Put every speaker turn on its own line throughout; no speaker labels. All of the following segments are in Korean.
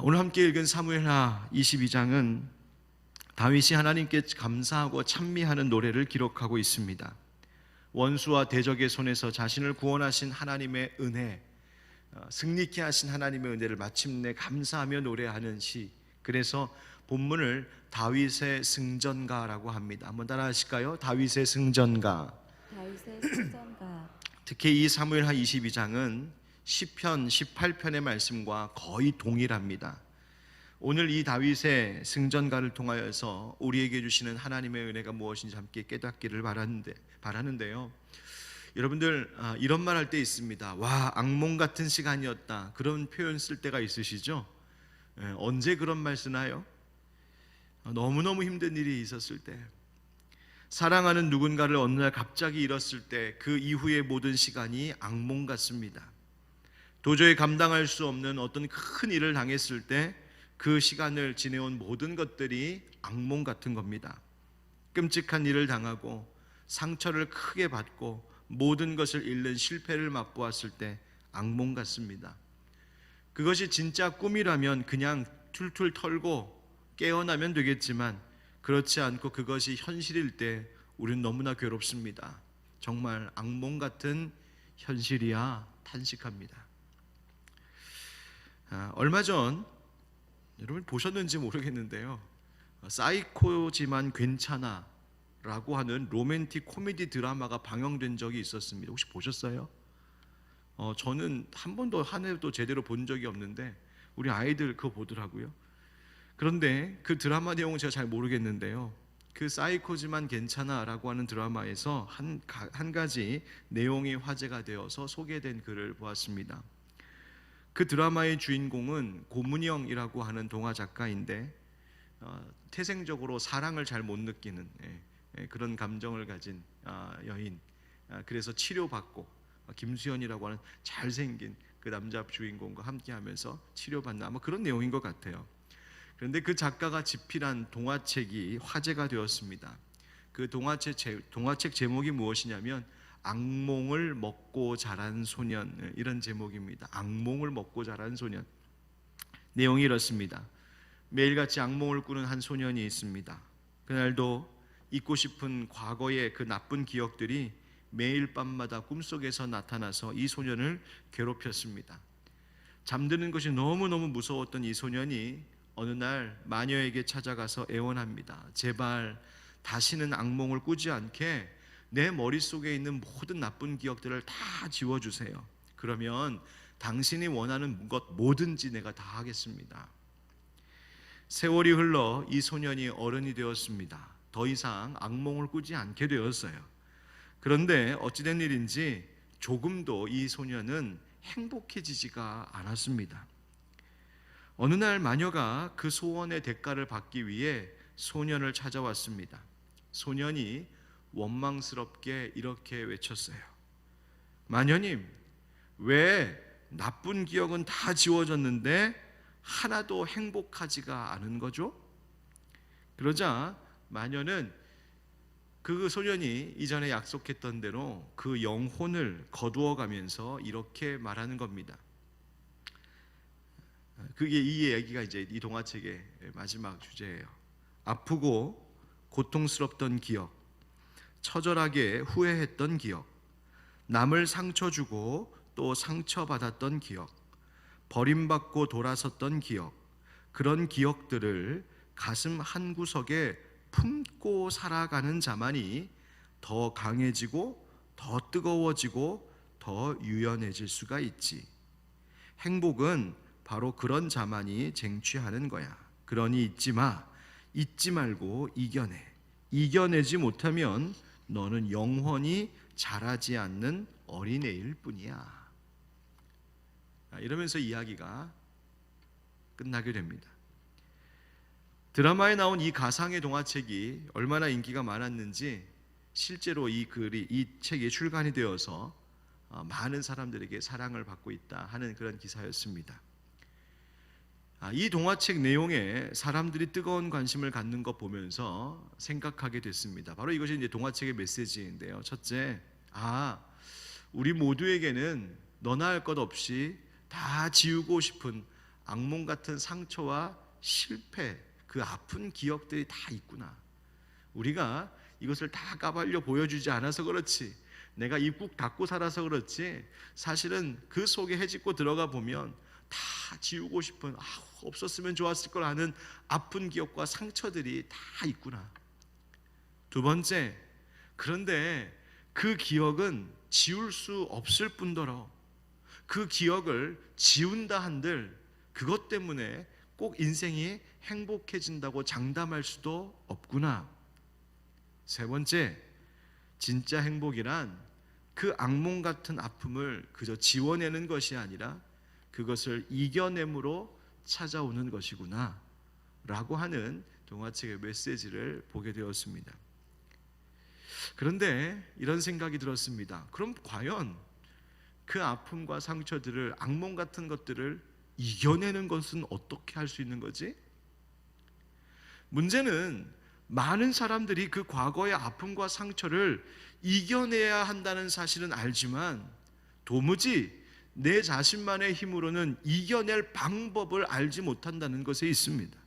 오늘 함께 읽은 사무엘하 22장은 다윗이 하나님께 감사하고 찬미하는 노래를 기록하고 있습니다. 원수와 대적의 손에서 자신을 구원하신 하나님의 은혜, 승리케 하신 하나님의 은혜를 마침내 감사하며 노래하는 시, 그래서 본문을 다윗의 승전가라고 합니다. 한번 따라 하실까요? 다윗의 승전가.
다윗의 승전가.
특히 이 사무엘하 22장은 시편 18편의 말씀과 거의 동일합니다. 오늘 이 다윗의 승전가를 통하여서 우리에게 주시는 하나님의 은혜가 무엇인지 함께 깨닫기를 바라는데요. 여러분들 이런 말 할 때 있습니다. 와, 악몽 같은 시간이었다. 그런 표현 쓸 때가 있으시죠? 언제 그런 말 쓰나요? 너무너무 힘든 일이 있었을 때, 사랑하는 누군가를 어느 날 갑자기 잃었을 때, 그 이후의 모든 시간이 악몽 같습니다. 도저히 감당할 수 없는 어떤 큰 일을 당했을 때 그 시간을 지내온 모든 것들이 악몽 같은 겁니다. 끔찍한 일을 당하고 상처를 크게 받고 모든 것을 잃는 실패를 맛보았을 때 악몽 같습니다. 그것이 진짜 꿈이라면 그냥 툴툴 털고 깨어나면 되겠지만, 그렇지 않고 그것이 현실일 때 우리는 너무나 괴롭습니다. 정말 악몽 같은 현실이야 탄식합니다. 얼마 전 여러분 보셨는지 모르겠는데요, 사이코지만 괜찮아 라고 하는 로맨틱 코미디 드라마가 방영된 적이 있었습니다. 혹시 보셨어요? 저는 한 번도 한 해도 제대로 본 적이 없는데 우리 아이들 그거 보더라고요. 그런데 그 드라마 내용은 제가 잘 모르겠는데요, 그 사이코지만 괜찮아 라고 하는 드라마에서 한 가지 내용이 화제가 되어서 소개된 글을 보았습니다. 그 드라마의 주인공은 고문영이라고 하는 동화 작가인데 태생적으로 사랑을 잘 못 느끼는 그런 감정을 가진 여인, 그래서 치료받고 김수현이라고 하는 잘생긴 그 남자 주인공과 함께하면서 치료받는 아마 그런 내용인 것 같아요. 그런데 그 작가가 집필한 동화책이 화제가 되었습니다. 그 동화책 제목이 무엇이냐면 악몽을 먹고 자란 소년, 이런 제목입니다. 악몽을 먹고 자란 소년. 내용이 이렇습니다. 매일같이 악몽을 꾸는 한 소년이 있습니다. 그날도 잊고 싶은 과거의 그 나쁜 기억들이 매일 밤마다 꿈속에서 나타나서 이 소년을 괴롭혔습니다. 잠드는 것이 너무너무 무서웠던 이 소년이 어느 날 마녀에게 찾아가서 애원합니다. 제발 다시는 악몽을 꾸지 않게 내 머릿속에 있는 모든 나쁜 기억들을 다 지워주세요. 그러면 당신이 원하는 것 뭐든지 내가 다 하겠습니다. 세월이 흘러 이 소년이 어른이 되었습니다. 더 이상 악몽을 꾸지 않게 되었어요. 그런데 어찌된 일인지 조금도 이 소년은 행복해지지가 않았습니다. 어느 날 마녀가 그 소원의 대가를 받기 위해 소년을 찾아왔습니다. 소년이 원망스럽게 이렇게 외쳤어요. 마녀님, 왜 나쁜 기억은 다 지워졌는데 하나도 행복하지가 않은 거죠? 그러자 마녀는 그 소년이 이전에 약속했던 대로 그 영혼을 거두어 가면서 이렇게 말하는 겁니다. 그게 이 얘기가 이제 이 동화책의 마지막 주제예요. 아프고 고통스럽던 기억, 처절하게 후회했던 기억, 남을 상처 주고 또 상처받았던 기억, 버림받고 돌아섰던 기억, 그런 기억들을 가슴 한구석에 품고 살아가는 자만이 더 강해지고 더 뜨거워지고 더 유연해질 수가 있지. 행복은 바로 그런 자만이 쟁취하는 거야. 그러니 잊지 마. 잊지 말고 이겨내. 이겨내지 못하면 너는 영원히 자라지 않는 어린애일 뿐이야. 이러면서 이야기가 끝나게 됩니다. 드라마에 나온 이 가상의 동화책이 얼마나 인기가 많았는지 실제로 이 책이 출간이 되어서 많은 사람들에게 사랑을 받고 있다 하는 그런 기사였습니다. 이 동화책 내용에 사람들이 뜨거운 관심을 갖는 것 보면서 생각하게 됐습니다. 바로 이것이 이제 동화책의 메시지인데요. 첫째, 우리 모두에게는 너나 할 것 없이 다 지우고 싶은 악몽 같은 상처와 실패, 그 아픈 기억들이 다 있구나. 우리가 이것을 다 까발려 보여주지 않아서 그렇지, 내가 입 꾹 닫고 살아서 그렇지, 사실은 그 속에 헤집고 들어가 보면 다 지우고 싶은, 없었으면 좋았을 걸 하는 아픈 기억과 상처들이 다 있구나. 두 번째, 그런데 그 기억은 지울 수 없을 뿐더러 그 기억을 지운다 한들 그것 때문에 꼭 인생이 행복해진다고 장담할 수도 없구나. 세 번째, 진짜 행복이란 그 악몽 같은 아픔을 그저 지워내는 것이 아니라 그것을 이겨냄으로 찾아오는 것이구나 라고 하는 동화책의 메시지를 보게 되었습니다. 그런데 이런 생각이 들었습니다. 그럼 과연 그 아픔과 상처들을, 악몽 같은 것들을 이겨내는 것은 어떻게 할 수 있는 거지? 문제는 많은 사람들이 그 과거의 아픔과 상처를 이겨내야 한다는 사실은 알지만 도무지 내 자신만의 힘으로는 이겨낼 방법을 알지 못한다는 것에 있습니다.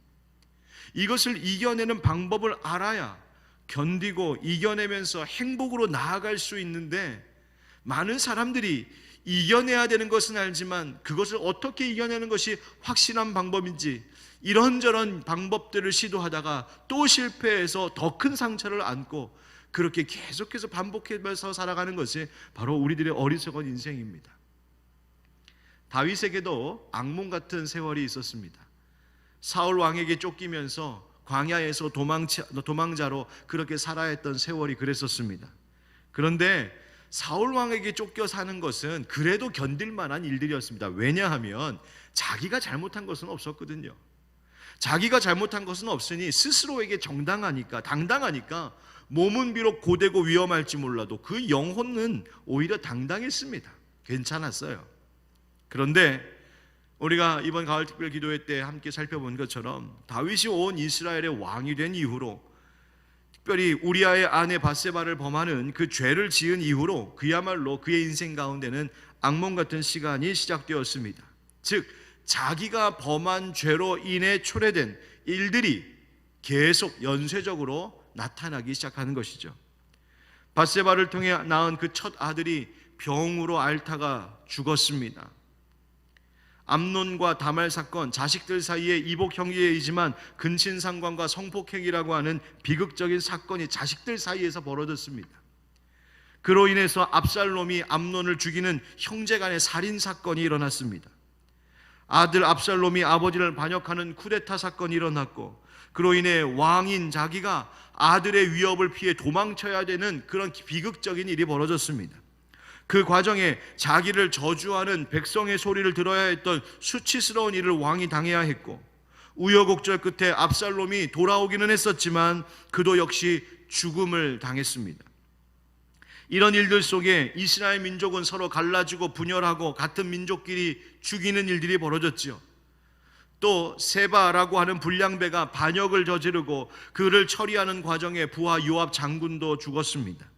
이것을 이겨내는 방법을 알아야 견디고 이겨내면서 행복으로 나아갈 수 있는데, 많은 사람들이 이겨내야 되는 것은 알지만 그것을 어떻게 이겨내는 것이 확실한 방법인지 이런저런 방법들을 시도하다가 또 실패해서 더 큰 상처를 안고 그렇게 계속해서 반복해서 살아가는 것이 바로 우리들의 어리석은 인생입니다. 다윗에게도 악몽 같은 세월이 있었습니다. 사울 왕에게 쫓기면서 광야에서 도망자로 그렇게 살아야 했던 세월이 그랬었습니다. 그런데 사울 왕에게 쫓겨 사는 것은 그래도 견딜 만한 일들이었습니다. 왜냐하면 자기가 잘못한 것은 없었거든요. 자기가 잘못한 것은 없으니 스스로에게 정당하니까, 당당하니까 몸은 비록 고되고 위험할지 몰라도 그 영혼은 오히려 당당했습니다. 괜찮았어요. 그런데 우리가 이번 가을 특별 기도회 때 함께 살펴본 것처럼 다윗이 온 이스라엘의 왕이 된 이후로, 특별히 우리아의 아내 밧세바를 범하는 그 죄를 지은 이후로 그야말로 그의 인생 가운데는 악몽 같은 시간이 시작되었습니다. 즉 자기가 범한 죄로 인해 초래된 일들이 계속 연쇄적으로 나타나기 시작하는 것이죠. 밧세바를 통해 낳은 그 첫 아들이 병으로 앓다가 죽었습니다. 암논과 다말 사건, 자식들 사이에 이복 형제이지만 근친상간과 성폭행이라고 하는 비극적인 사건이 자식들 사이에서 벌어졌습니다. 그로 인해서 압살롬이 암논을 죽이는 형제간의 살인 사건이 일어났습니다. 아들 압살롬이 아버지를 반역하는 쿠데타 사건이 일어났고, 그로 인해 왕인 자기가 아들의 위협을 피해 도망쳐야 되는 그런 비극적인 일이 벌어졌습니다. 그 과정에 자기를 저주하는 백성의 소리를 들어야 했던 수치스러운 일을 왕이 당해야 했고, 우여곡절 끝에 압살롬이 돌아오기는 했었지만 그도 역시 죽음을 당했습니다. 이런 일들 속에 이스라엘 민족은 서로 갈라지고 분열하고 같은 민족끼리 죽이는 일들이 벌어졌죠. 또 세바라고 하는 불량배가 반역을 저지르고 그를 처리하는 과정에 부하 요압 장군도 죽었습니다.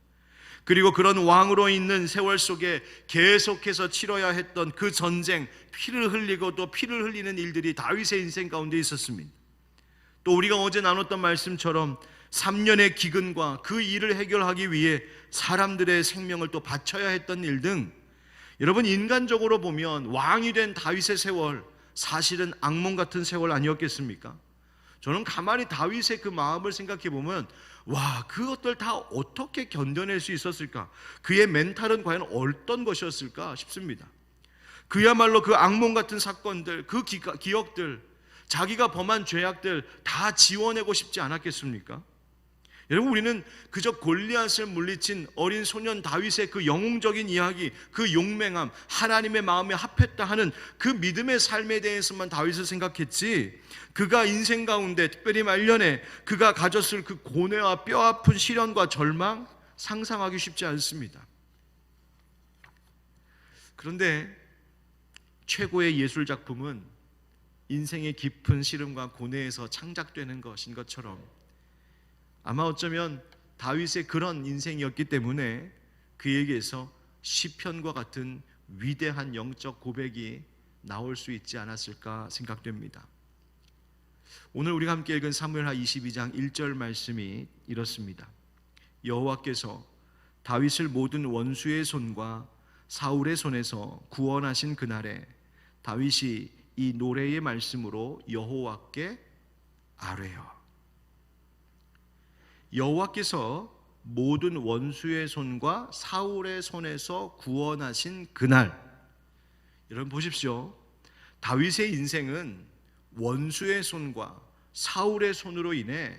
그리고 그런 왕으로 있는 세월 속에 계속해서 치러야 했던 그 전쟁, 피를 흘리고 또 피를 흘리는 일들이 다윗의 인생 가운데 있었습니다. 또 우리가 어제 나눴던 말씀처럼 3년의 기근과 그 일을 해결하기 위해 사람들의 생명을 또 바쳐야 했던 일 등, 여러분 인간적으로 보면 왕이 된 다윗의 세월, 사실은 악몽 같은 세월 아니었겠습니까? 저는 가만히 다윗의 그 마음을 생각해 보면, 와, 그것들 다 어떻게 견뎌낼 수 있었을까? 그의 멘탈은 과연 어떤 것이었을까 싶습니다. 그야말로 그 악몽 같은 사건들, 그 기억들, 자기가 범한 죄악들 다 지워내고 싶지 않았겠습니까? 여러분, 우리는 그저 골리앗을 물리친 어린 소년 다윗의 그 영웅적인 이야기, 그 용맹함, 하나님의 마음에 합했다 하는 그 믿음의 삶에 대해서만 다윗을 생각했지, 그가 인생 가운데 특별히 말년에 그가 가졌을 그 고뇌와 뼈아픈 시련과 절망 상상하기 쉽지 않습니다. 그런데 최고의 예술 작품은 인생의 깊은 시름과 고뇌에서 창작되는 것인 것처럼, 아마 어쩌면 다윗의 그런 인생이었기 때문에 그에게서 시편과 같은 위대한 영적 고백이 나올 수 있지 않았을까 생각됩니다. 오늘 우리가 함께 읽은 사무엘하 22장 1절 말씀이 이렇습니다. 여호와께서 다윗을 모든 원수의 손과 사울의 손에서 구원하신 그날에 다윗이 이 노래의 말씀으로 여호와께 아뢰어. 여호와께서 모든 원수의 손과 사울의 손에서 구원하신 그날. 여러분 보십시오. 다윗의 인생은 원수의 손과 사울의 손으로 인해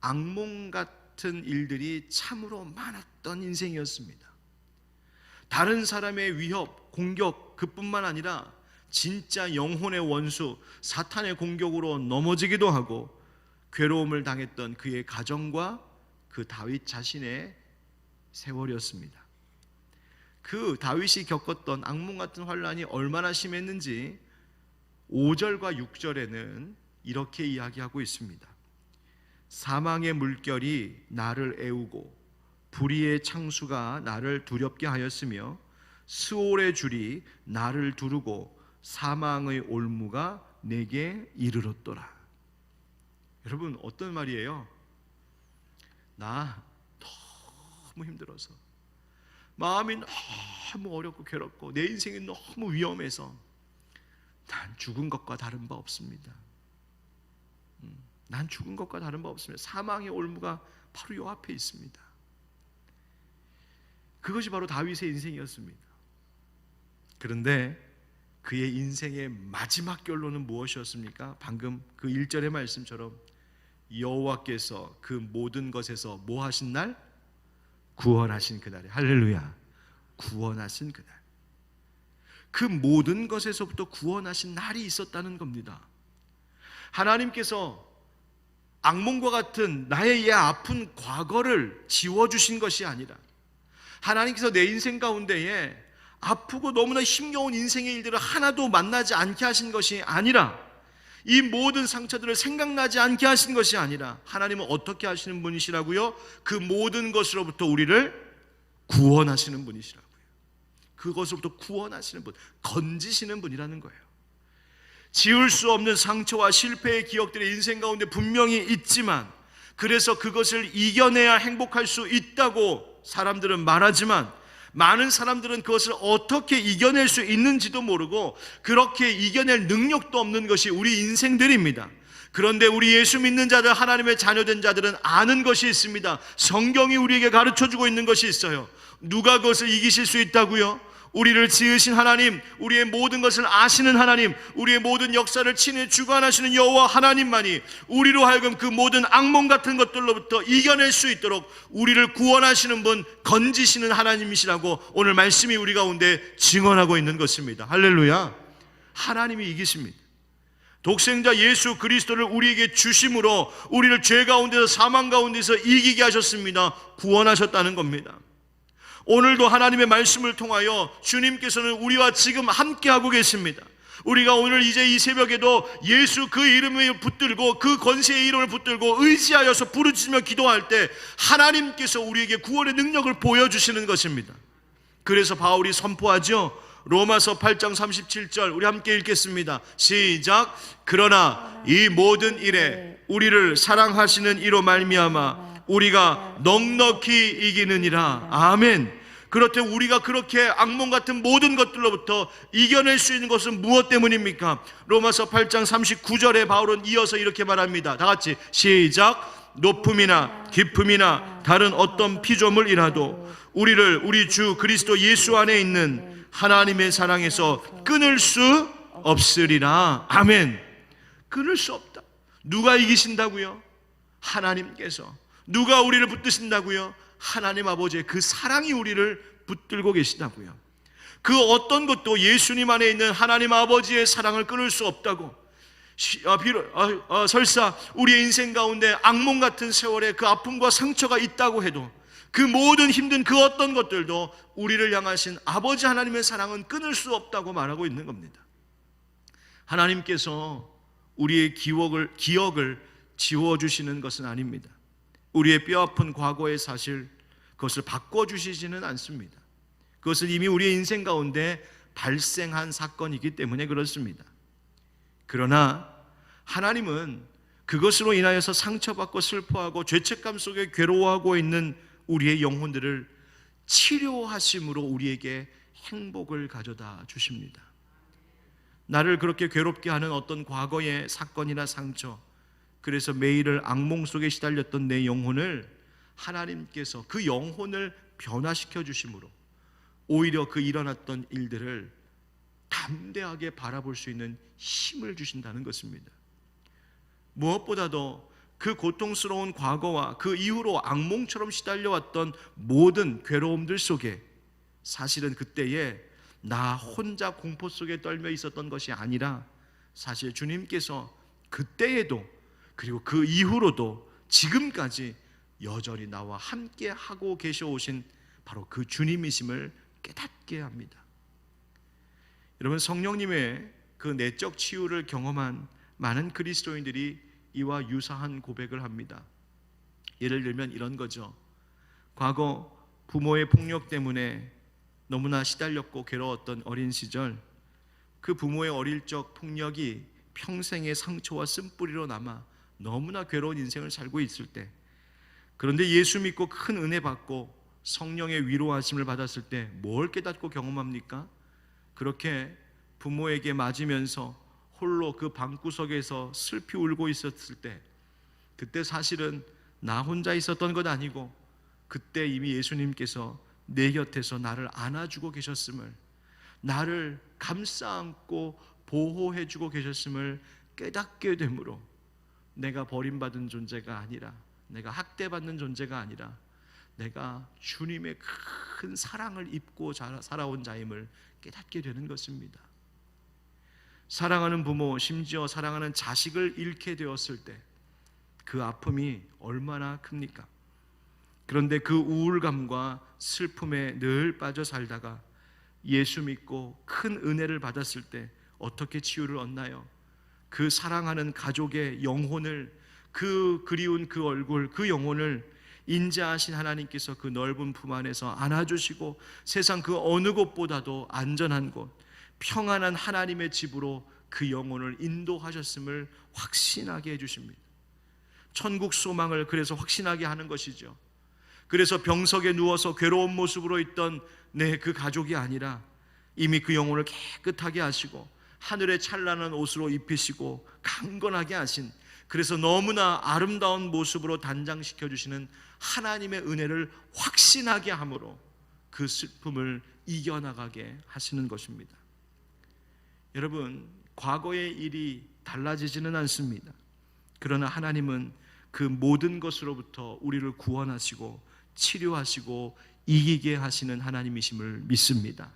악몽 같은 일들이 참으로 많았던 인생이었습니다. 다른 사람의 위협, 공격 그뿐만 아니라 진짜 영혼의 원수 사탄의 공격으로 넘어지기도 하고 괴로움을 당했던 그의 가정과 그 다윗 자신의 세월이었습니다. 그 다윗이 겪었던 악몽 같은 환난이 얼마나 심했는지 5절과 6절에는 이렇게 이야기하고 있습니다. 사망의 물결이 나를 애우고 불의의 창수가 나를 두렵게 하였으며 스올의 줄이 나를 두르고 사망의 올무가 내게 이르렀더라. 여러분 어떤 말이에요? 나 너무 힘들어서 마음이 너무 어렵고 괴롭고 내 인생이 너무 위험해서 난 죽은 것과 다른 바 없습니다. 난 죽은 것과 다른 바 없습니다. 사망의 올무가 바로 요 앞에 있습니다. 그것이 바로 다윗의 인생이었습니다. 그런데 그의 인생의 마지막 결론은 무엇이었습니까? 방금 그 1절의 말씀처럼 여호와께서 그 모든 것에서 뭐 하신 날? 구원하신 그날에. 할렐루야. 구원하신 그날. 그 모든 것에서부터 구원하신 날이 있었다는 겁니다. 하나님께서 악몽과 같은 나의 이 아픈 과거를 지워주신 것이 아니라 하나님께서 내 인생 가운데에 아프고 너무나 힘겨운 인생의 일들을 하나도 만나지 않게 하신 것이 아니라 이 모든 상처들을 생각나지 않게 하신 것이 아니라 하나님은 어떻게 하시는 분이시라고요? 그 모든 것으로부터 우리를 구원하시는 분이시라고요. 그것으로부터 구원하시는 분, 건지시는 분이라는 거예요. 지울 수 없는 상처와 실패의 기억들이 인생 가운데 분명히 있지만 그래서 그것을 이겨내야 행복할 수 있다고 사람들은 말하지만 많은 사람들은 그것을 어떻게 이겨낼 수 있는지도 모르고 그렇게 이겨낼 능력도 없는 것이 우리 인생들입니다. 그런데 우리 예수 믿는 자들, 하나님의 자녀된 자들은 아는 것이 있습니다. 성경이 우리에게 가르쳐주고 있는 것이 있어요. 누가 그것을 이기실 수 있다고요? 우리를 지으신 하나님, 우리의 모든 것을 아시는 하나님, 우리의 모든 역사를 친히 주관하시는 여호와 하나님만이 우리로 하여금 그 모든 악몽 같은 것들로부터 이겨낼 수 있도록 우리를 구원하시는 분, 건지시는 하나님이시라고 오늘 말씀이 우리 가운데 증언하고 있는 것입니다. 할렐루야. 하나님이 이기십니다. 독생자 예수 그리스도를 우리에게 주심으로 우리를 죄 가운데서 사망 가운데서 이기게 하셨습니다. 구원하셨다는 겁니다. 오늘도 하나님의 말씀을 통하여 주님께서는 우리와 지금 함께하고 계십니다. 우리가 오늘 이제 이 새벽에도 예수 그 이름을 붙들고 그 권세의 이름을 붙들고 의지하여서 부르짖으며 기도할 때 하나님께서 우리에게 구원의 능력을 보여주시는 것입니다. 그래서 바울이 선포하죠. 로마서 8장 37절 우리 함께 읽겠습니다. 시작. 그러나 이 모든 일에 우리를 사랑하시는 이로 말미암아 우리가 넉넉히 이기느니라. 아멘. 그렇듯 우리가 그렇게 악몽 같은 모든 것들로부터 이겨낼 수 있는 것은 무엇 때문입니까? 로마서 8장 39절에 바울은 이어서 이렇게 말합니다. 다 같이 시작. 높음이나 깊음이나 다른 어떤 피조물이라도 우리를 우리 주 그리스도 예수 안에 있는 하나님의 사랑에서 끊을 수 없으리라. 아멘. 끊을 수 없다. 누가 이기신다고요? 하나님께서. 누가 우리를 붙드신다고요? 하나님 아버지의 그 사랑이 우리를 붙들고 계시다고요. 그 어떤 것도 예수님 안에 있는 하나님 아버지의 사랑을 끊을 수 없다고. 설사 우리의 인생 가운데 악몽 같은 세월에 그 아픔과 상처가 있다고 해도 그 모든 힘든 그 어떤 것들도 우리를 향하신 아버지 하나님의 사랑은 끊을 수 없다고 말하고 있는 겁니다. 하나님께서 우리의 기억을 지워주시는 것은 아닙니다. 우리의 뼈아픈 과거의 사실, 그것을 바꿔주시지는 않습니다. 그것을 이미 우리의 인생 가운데 발생한 사건이기 때문에 그렇습니다. 그러나 하나님은 그것으로 인하여서 상처받고 슬퍼하고 죄책감 속에 괴로워하고 있는 우리의 영혼들을 치료하심으로 우리에게 행복을 가져다 주십니다. 나를 그렇게 괴롭게 하는 어떤 과거의 사건이나 상처, 그래서 매일을 악몽 속에 시달렸던 내 영혼을 하나님께서 그 영혼을 변화시켜 주심으로 오히려 그 일어났던 일들을 담대하게 바라볼 수 있는 힘을 주신다는 것입니다. 무엇보다도 그 고통스러운 과거와 그 이후로 악몽처럼 시달려왔던 모든 괴로움들 속에 사실은 그때에 나 혼자 공포 속에 떨며 있었던 것이 아니라 사실 주님께서 그때에도 그리고 그 이후로도 지금까지 여전히 나와 함께 하고 계셔 오신 바로 그 주님이심을 깨닫게 합니다. 여러분, 성령님의 그 내적 치유를 경험한 많은 그리스도인들이 이와 유사한 고백을 합니다. 예를 들면 이런 거죠. 과거 부모의 폭력 때문에 너무나 시달렸고 괴로웠던 어린 시절, 그 부모의 어릴 적 폭력이 평생의 상처와 쓴뿌리로 남아 너무나 괴로운 인생을 살고 있을 때, 그런데 예수 믿고 큰 은혜 받고 성령의 위로하심을 받았을 때 뭘 깨닫고 경험합니까? 그렇게 부모에게 맞으면서 홀로 그 방구석에서 슬피 울고 있었을 때, 그때 사실은 나 혼자 있었던 것 아니고 그때 이미 예수님께서 내 곁에서 나를 안아주고 계셨음을, 나를 감싸 안고 보호해주고 계셨음을 깨닫게 되므로 내가 버림받은 존재가 아니라, 내가 학대받는 존재가 아니라 내가 주님의 큰 사랑을 입고 살아온 자임을 깨닫게 되는 것입니다. 사랑하는 부모, 심지어 사랑하는 자식을 잃게 되었을 때 그 아픔이 얼마나 큽니까? 그런데 그 우울감과 슬픔에 늘 빠져 살다가 예수 믿고 큰 은혜를 받았을 때 어떻게 치유를 얻나요? 그 사랑하는 가족의 영혼을, 그 그리운 그 얼굴, 그 영혼을 인자하신 하나님께서 그 넓은 품 안에서 안아주시고 세상 그 어느 곳보다도 안전한 곳, 평안한 하나님의 집으로 그 영혼을 인도하셨음을 확신하게 해주십니다. 천국 소망을 그래서 확신하게 하는 것이죠. 그래서 병석에 누워서 괴로운 모습으로 있던 그 가족이 아니라 이미 그 영혼을 깨끗하게 하시고 하늘의 찬란한 옷으로 입히시고 강건하게 하신, 그래서 너무나 아름다운 모습으로 단장시켜 주시는 하나님의 은혜를 확신하게 함으로 그 슬픔을 이겨나가게 하시는 것입니다. 여러분, 과거의 일이 달라지지는 않습니다. 그러나 하나님은 그 모든 것으로부터 우리를 구원하시고 치료하시고 이기게 하시는 하나님이심을 믿습니다.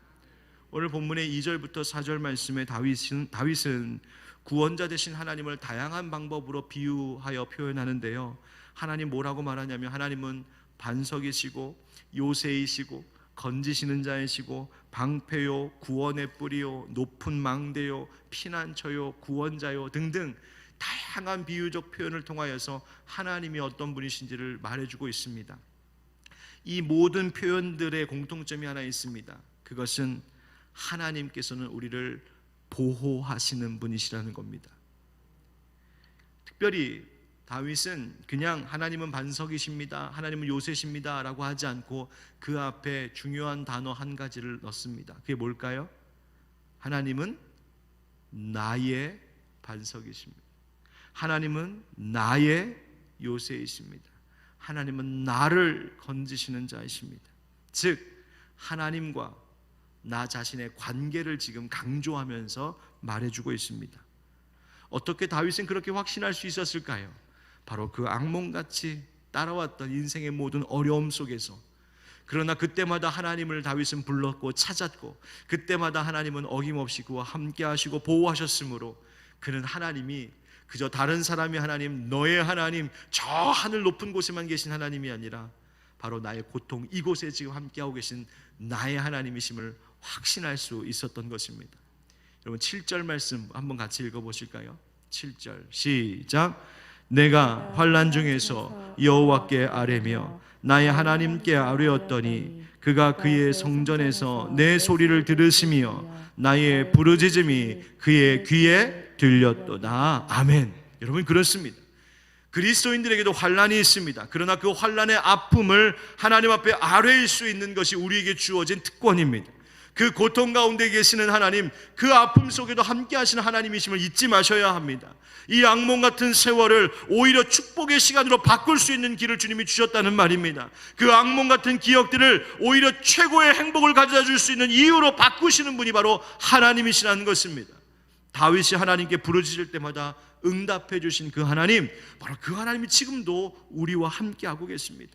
오늘 본문의 2절부터 4절 말씀에 다윗은 구원자 되신 하나님을 다양한 방법으로 비유하여 표현하는데요, 하나님 뭐라고 말하냐면 하나님은 반석이시고 요새이시고 건지시는 자이시고 방패요 구원의 뿌리요 높은 망대요 피난처요 구원자요 등등 다양한 비유적 표현을 통하여서 하나님이 어떤 분이신지를 말해주고 있습니다. 이 모든 표현들의 공통점이 하나 있습니다. 그것은 하나님께서는 우리를 보호하시는 분이시라는 겁니다. 특별히 다윗은 그냥 하나님은 반석이십니다, 하나님은 요새십니다 라고 하지 않고 그 앞에 중요한 단어 한 가지를 넣습니다. 그게 뭘까요? 하나님은 나의 반석이십니다. 하나님은 나의 요새이십니다. 하나님은 나를 건지시는 자이십니다. 즉 하나님과 나 자신의 관계를 지금 강조하면서 말해주고 있습니다. 어떻게 다윗은 그렇게 확신할 수 있었을까요? 바로 그 악몽같이 따라왔던 인생의 모든 어려움 속에서, 그러나 그때마다 하나님을 다윗은 불렀고 찾았고 그때마다 하나님은 어김없이 그와 함께 하시고 보호하셨으므로 그는 하나님이 그저 다른 사람의 하나님, 너의 하나님, 저 하늘 높은 곳에만 계신 하나님이 아니라 바로 나의 고통 이곳에 지금 함께하고 계신 나의 하나님이심을 확신할 수 있었던 것입니다. 여러분 7절 말씀 한번 같이 읽어보실까요? 7절 시작. 내가 환난 중에서 여호와께 아뢰며 나의 하나님께 아뢰었더니 그가 그의 성전에서 내 소리를 들으시며 나의 부르짖음이 그의 귀에 들렸도다. 아멘. 여러분, 그렇습니다. 그리스도인들에게도 환난이 있습니다. 그러나 그 환난의 아픔을 하나님 앞에 아뢰일 수 있는 것이 우리에게 주어진 특권입니다. 그 고통 가운데 계시는 하나님, 그 아픔 속에도 함께 하시는 하나님이심을 잊지 마셔야 합니다. 이 악몽 같은 세월을 오히려 축복의 시간으로 바꿀 수 있는 길을 주님이 주셨다는 말입니다. 그 악몽 같은 기억들을 오히려 최고의 행복을 가져다 줄 수 있는 이유로 바꾸시는 분이 바로 하나님이시라는 것입니다. 다윗이 하나님께 부르짖을 때마다 응답해 주신 그 하나님, 바로 그 하나님이 지금도 우리와 함께하고 계십니다.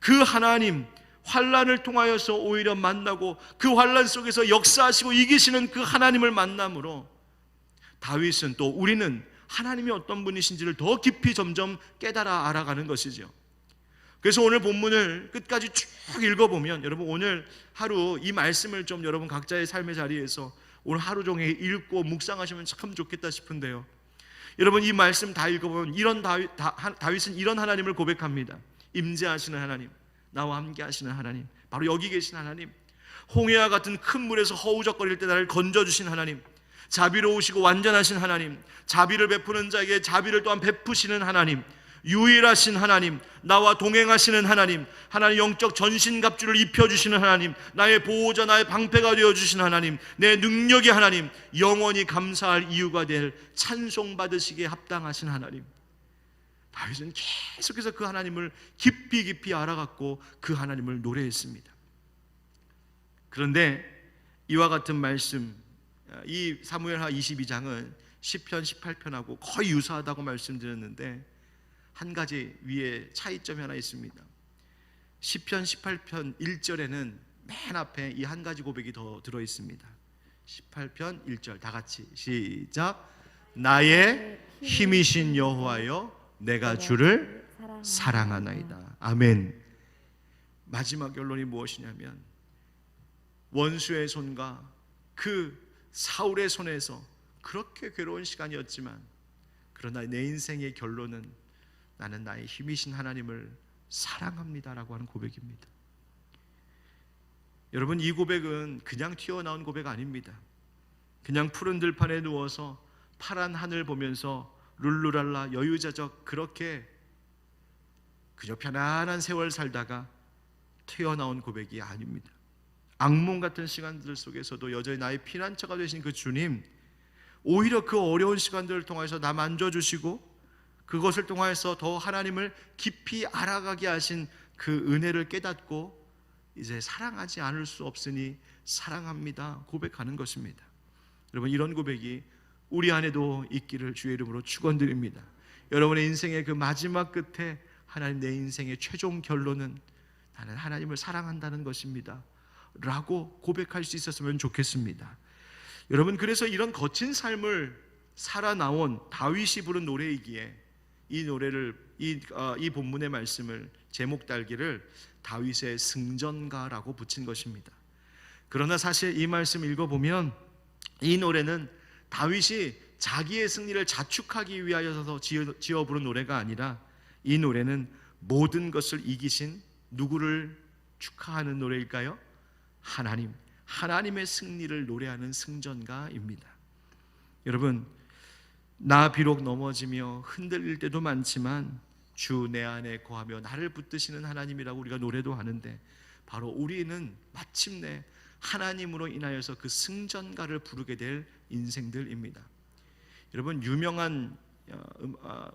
그 하나님, 환난을 통하여서 오히려 만나고 그 환난 속에서 역사하시고 이기시는 그 하나님을 만남으로 다윗은, 또 우리는 하나님이 어떤 분이신지를 더 깊이 점점 깨달아 알아가는 것이죠. 그래서 오늘 본문을 끝까지 쭉 읽어보면, 여러분 오늘 하루 이 말씀을 좀 여러분 각자의 삶의 자리에서 오늘 하루 종일 읽고 묵상하시면 참 좋겠다 싶은데요, 여러분 이 말씀 다 읽어보면 다윗은 이런 하나님을 고백합니다. 임재하시는 하나님, 나와 함께 하시는 하나님, 바로 여기 계신 하나님, 홍해와 같은 큰 물에서 허우적거릴 때 나를 건져주신 하나님, 자비로우시고 완전하신 하나님, 자비를 베푸는 자에게 자비를 또한 베푸시는 하나님, 유일하신 하나님, 나와 동행하시는 하나님, 하나님 영적 전신갑주를 입혀주시는 하나님, 나의 보호자, 나의 방패가 되어주신 하나님, 내 능력의 하나님, 영원히 감사할 이유가 될 찬송받으시기에 합당하신 하나님. 다윗은 계속해서 그 하나님을 깊이 알아갔고 그 하나님을 노래했습니다. 그런데 이와 같은 말씀, 이 사무엘하 22장은 시편 18편하고 거의 유사하다고 말씀드렸는데 한 가지 위에 차이점이 하나 있습니다. 시편 18편 1절에는 맨 앞에 이 한 가지 고백이 더 들어 있습니다. 18편 1절 다 같이 시작. 나의 힘이신 여호와여, 내가 주를 사랑하나이다. 아멘. 마지막 결론이 무엇이냐면, 원수의 손과 그 사울의 손에서 그렇게 괴로운 시간이었지만, 그러나 내 인생의 결론은 나는 나의 힘이신 하나님을 사랑합니다라고 하는 고백입니다. 여러분, 이 고백은 그냥 튀어나온 고백 아닙니다. 그냥 푸른 들판에 누워서 파란 하늘 보면서 룰루랄라 여유자적 그렇게 그저 편안한 세월 살다가 튀어나온 고백이 아닙니다. 악몽 같은 시간들 속에서도 여전히 나의 피난처가 되신 그 주님, 오히려 그 어려운 시간들을 통해서 나 만져주시고 그것을 통해서 더 하나님을 깊이 알아가게 하신 그 은혜를 깨닫고 이제 사랑하지 않을 수 없으니 사랑합니다 고백하는 것입니다. 여러분, 이런 고백이 우리 안에도 있기를 주의 이름으로 축원드립니다. 여러분의 인생의 그 마지막 끝에 하나님, 내 인생의 최종 결론은 나는 하나님을 사랑한다는 것입니다 라고 고백할 수 있었으면 좋겠습니다. 여러분, 그래서 이런 거친 삶을 살아나온 다윗이 부른 노래이기에 이 노래를 이 본문의 말씀을 제목 달기를 다윗의 승전가라고 붙인 것입니다. 그러나 사실 이 말씀 읽어보면 이 노래는 다윗이 자기의 승리를 자축하기 위하여서 지어 부른 노래가 아니라 이 노래는 모든 것을 이기신 누구를 축하하는 노래일까요? 하나님의 승리를 노래하는 승전가입니다. 여러분, 나 비록 넘어지며 흔들릴 때도 많지만 주 내 안에 거하며 나를 붙드시는 하나님이라고 우리가 노래도 하는데, 바로 우리는 마침내 하나님으로 인하여서 그 승전가를 부르게 될 인생들입니다. 여러분, 유명한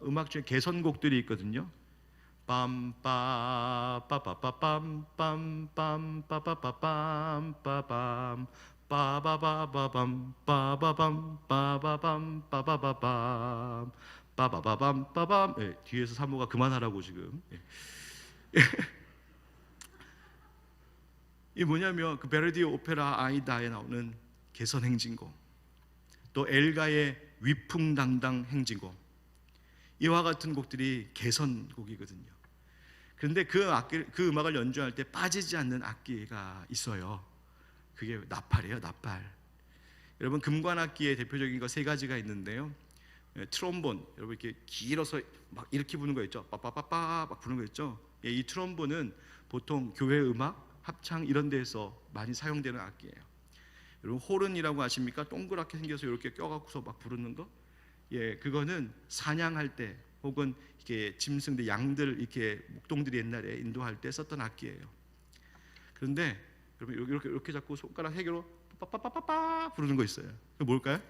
음악 중에 개선곡들이 있거든요. 빰빠빠빠빰빰빰빰빰빰빰빰빰 빠바바바밤 빠바밤 빠바밤 빠바바밤 빠바바밤 빠밤. 뒤에서 사모가 그만하라고 지금. 이 뭐냐면 그 베르디 오페라 아이다에 나오는 개선행진곡, 또 엘가의 위풍당당 행진곡, 이와 같은 곡들이 개선곡이거든요. 그런데 그 음악을 연주할 때 빠지지 않는 악기가 있어요. 그게 나팔이에요, 나팔. 여러분, 금관악기의 대표적인 거 세 가지가 있는데요. 트롬본, 여러분 이렇게 길어서 막 이렇게 부는 거 있죠. 빠빠빠빠 막 부는 거 있죠. 이 트롬본은 보통 교회 음악 합창 이런 데에서 많이 사용되는 악기예요. 여러분 호른이라고 아십니까? 동그랗게 생겨서 이렇게 껴갖고서 막 부르는 거. 예, 그거는 사냥할 때 혹은 이렇게 짐승들, 양들 이렇게 목동들이 옛날에 인도할 때 썼던 악기예요. 그런데 여러분 이렇게 잡고 손가락 3개로 빠빠빠빠빠 부르는 거 있어요. 그게 뭘까요?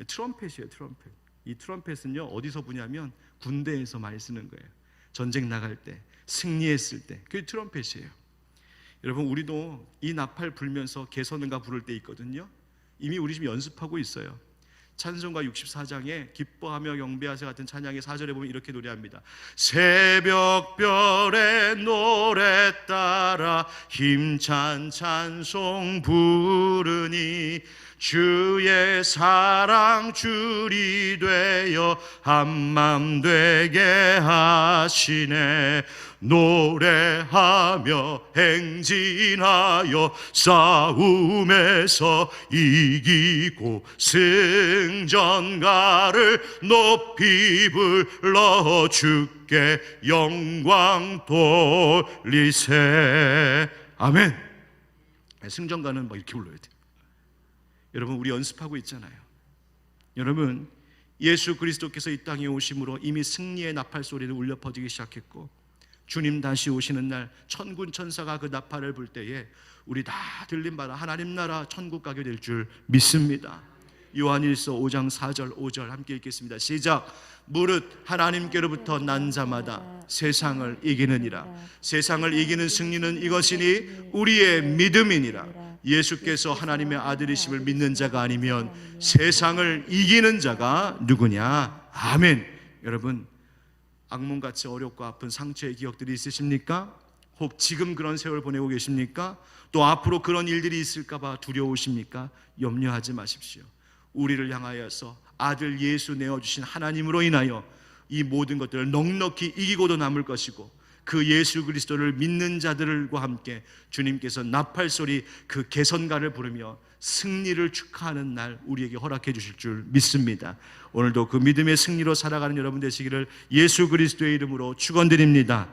트럼펫이에요. 트럼펫. 이 트럼펫은요 어디서 부냐면 군대에서 많이 쓰는 거예요. 전쟁 나갈 때, 승리했을 때, 그게 트럼펫이에요. 여러분 우리도 이 나팔 불면서 개선은가 부를 때 있거든요. 이미 우리 지금 연습하고 있어요. 찬송가 64장에 기뻐하며 경배하세 같은 찬양의 4절에 보면 이렇게 노래합니다. 새벽별의 노래 따라 힘찬 찬송 부르니 주의 사랑 줄이 되어 한맘 되게 하시네. 노래하며 행진하여 싸움에서 이기고 승전가를 높이 불러 주께 영광 돌리세. 아멘. 승전가는 막 이렇게 불러야 돼요. 여러분 우리 연습하고 있잖아요. 여러분 예수 그리스도께서 이 땅에 오심으로 이미 승리의 나팔 소리를 울려 퍼지기 시작했고 주님 다시 오시는 날 천군 천사가 그 나팔을 불 때에 우리 다 들린 바라 하나님 나라 천국 가게 될 줄 믿습니다. 요한일서 5장 4절 5절 함께 읽겠습니다. 시작. 무릇 하나님께로부터 난 자마다 세상을 이기느니라. 세상을 이기는 승리는 이것이니 우리의 믿음이니라. 예수께서 하나님의 아들이심을 믿는 자가 아니면 세상을 이기는 자가 누구냐. 아멘. 여러분 악몽같이 어렵고 아픈 상처의 기억들이 있으십니까? 혹 지금 그런 세월 보내고 계십니까? 또 앞으로 그런 일들이 있을까 봐 두려우십니까? 염려하지 마십시오. 우리를 향하여서 아들 예수 내어주신 하나님으로 인하여 이 모든 것들을 넉넉히 이기고도 남을 것이고 그 예수 그리스도를 믿는 자들과 함께 주님께서 나팔소리 그 개선가를 부르며 승리를 축하하는 날 우리에게 허락해 주실 줄 믿습니다. 오늘도 그 믿음의 승리로 살아가는 여러분 되시기를 예수 그리스도의 이름으로 축원드립니다.